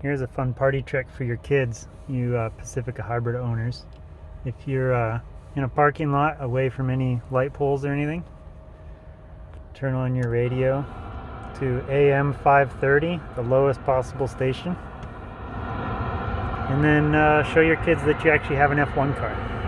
Here's a fun party trick for your kids, you Pacifica hybrid owners. If you're in a parking lot away from any light poles or anything, turn on your radio to AM 530, the lowest possible station, and then show your kids that you actually have an F1 car.